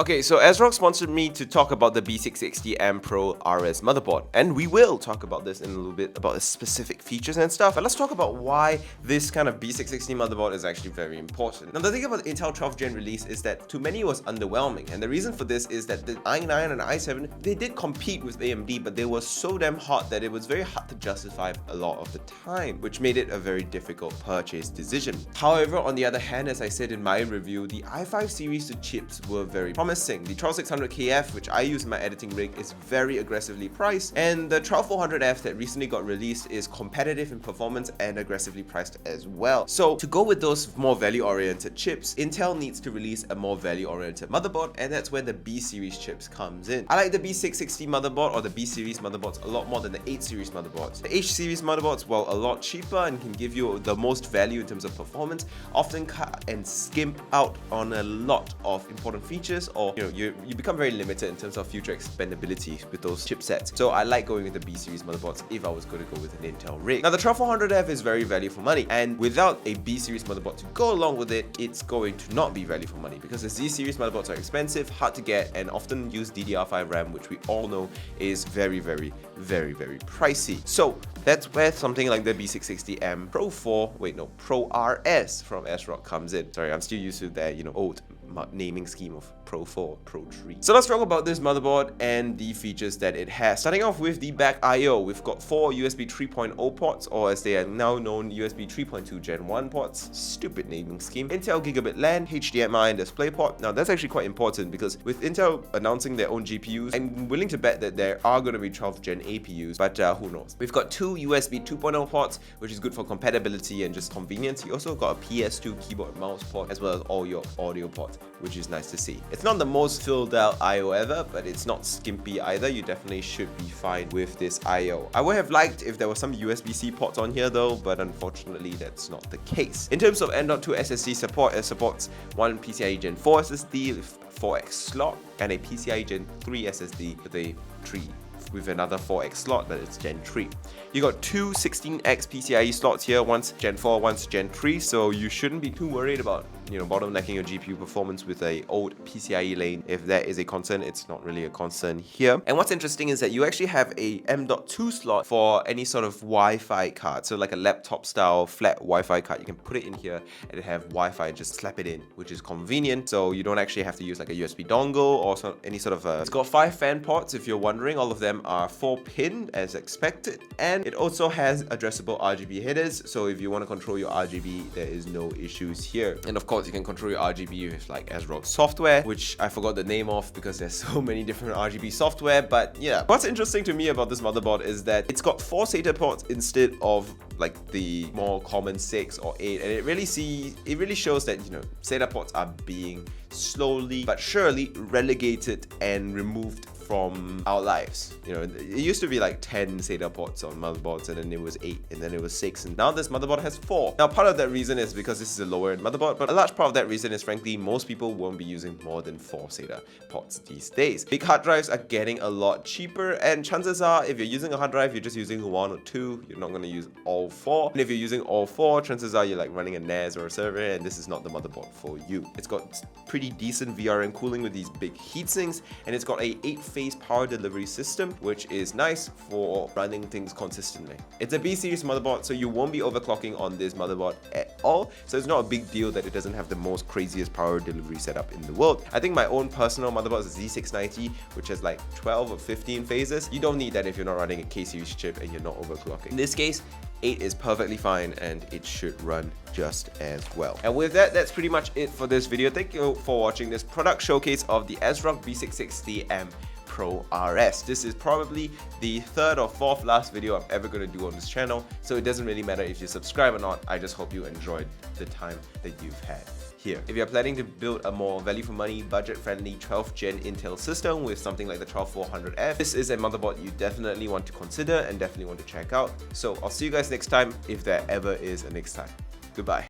Okay, so ASROCK sponsored me to talk about the B660M Pro RS motherboard, and we will talk about this in a little bit about the specific features and stuff. But let's talk about why this kind of B660 motherboard is actually very important. Now, the thing about the Intel 12th Gen release is that to many it was underwhelming, and the reason for this is that the i9 and i7 they did compete with AMD, but they were so damn hot that it was very hard to justify a lot of the time, which made it a very difficult purchase decision. However, on the other hand, as I said in my review, the i5 series of chips were very promising. The 12600KF, which I use in my editing rig, is very aggressively priced, and the 12400F that recently got released is competitive in performance and aggressively priced as well. So to go with those more value-oriented chips, Intel needs to release a more value-oriented motherboard, and that's where the B series chips comes in. I like the B660 motherboard or the B series motherboards a lot more than the 8 series motherboards. The H series motherboards, while a lot cheaper and can give you the most value in terms of performance, often cut and skimp out on a lot of important features, or you become very limited in terms of future expandability with those chipsets. So I like going with the B series motherboards if I was going to go with an Intel rig. Now the 12400F is very value for money, and without a B series motherboard to go along with it, it's going to not be value for money because the Z series motherboards are expensive, hard to get, and often use DDR5 RAM, which we all know is very pricey. So that's where something like the B660M Pro 4, Pro RS from ASROCK comes in. Sorry, I'm still used to their, old naming scheme of Pro 4, Pro 3. So let's talk about this motherboard and the features that it has. Starting off with the back I/O, we've got 4 USB 3.0 ports, or as they are now known, USB 3.2 Gen 1 ports. Stupid naming scheme. Intel Gigabit LAN, HDMI and DisplayPort. Now that's actually quite important because with Intel announcing their own GPUs, I'm willing to bet that there are going to be 12th Gen APUs, but who knows. We've got 2 USB 2.0 ports, which is good for compatibility and just convenience. You also got a PS2 keyboard mouse port, as well as all your audio ports, which is nice to see. It's not the most filled out I/O ever, but it's not skimpy either. You definitely should be fine with this I/O. I would have liked if there were some USB-C ports on here though, but unfortunately that's not the case. In terms of M.2 SSD support, it supports one PCIe Gen 4 SSD with 4X slot and a PCIe Gen 3 SSD with another 4X slot, but it's Gen 3. You got 2 16X PCIe slots here, one's Gen 4, one's Gen 3, so you shouldn't be too worried about bottlenecking your GPU performance with a old PCIe lane. If that is a concern, it's not really a concern here. And what's interesting is that you actually have a M.2 slot for any sort of Wi-Fi card. So like a laptop style flat Wi-Fi card, you can put it in here and have Wi-Fi, just slap it in, which is convenient. So you don't actually have to use like a USB dongle or any sort of It's got 5 fan ports if you're wondering. All of them are 4-pin as expected, and it also has addressable RGB headers. So if you want to control your RGB, there is no issues here. And of course, you can control your RGB with like ASROCK software, which I forgot the name of because there's so many different RGB software. But yeah, what's interesting to me about this motherboard is that it's got 4 SATA ports instead of like the more common 6 or 8, and it really shows that SATA ports are being slowly but surely relegated and removed from our lives. It used to be like 10 SATA ports on motherboards, and then it was 8, and then it was 6, and now this motherboard has 4. Now part of that reason is because this is a lower end motherboard, but a large part of that reason is frankly most people won't be using more than 4 SATA ports these days. Big hard drives are getting a lot cheaper, and chances are if you're using a hard drive, you're just using 1 or 2, you're not going to use all 4. And if you're using all 4, chances are you're like running a NAS or a server, and this is not the motherboard for you. It's got pretty decent VRM cooling with these big heatsinks, and it's got a 8-phase power delivery system, which is nice for running things consistently. It's a B series motherboard, so you won't be overclocking on this motherboard at all, so it's not a big deal that it doesn't have the most craziest power delivery setup in the world. I think my own personal motherboard is Z690, which has like 12 or 15 phases. You don't need that if you're not running a K series chip and you're not overclocking. In this case, 8 is perfectly fine, and it should run just as well. And with that, that's pretty much it for this video. Thank you for watching this product showcase of the ASROCK B660M Pro RS. This is probably the 3rd or 4th last video I'm ever going to do on this channel, so it doesn't really matter if you subscribe or not. I just hope you enjoyed the time that you've had here. If you're planning to build a more value for money, budget-friendly 12th Gen Intel system with something like the 12400F, this is a motherboard you definitely want to consider and definitely want to check out. So I'll see you guys next time, if there ever is a next time. Goodbye.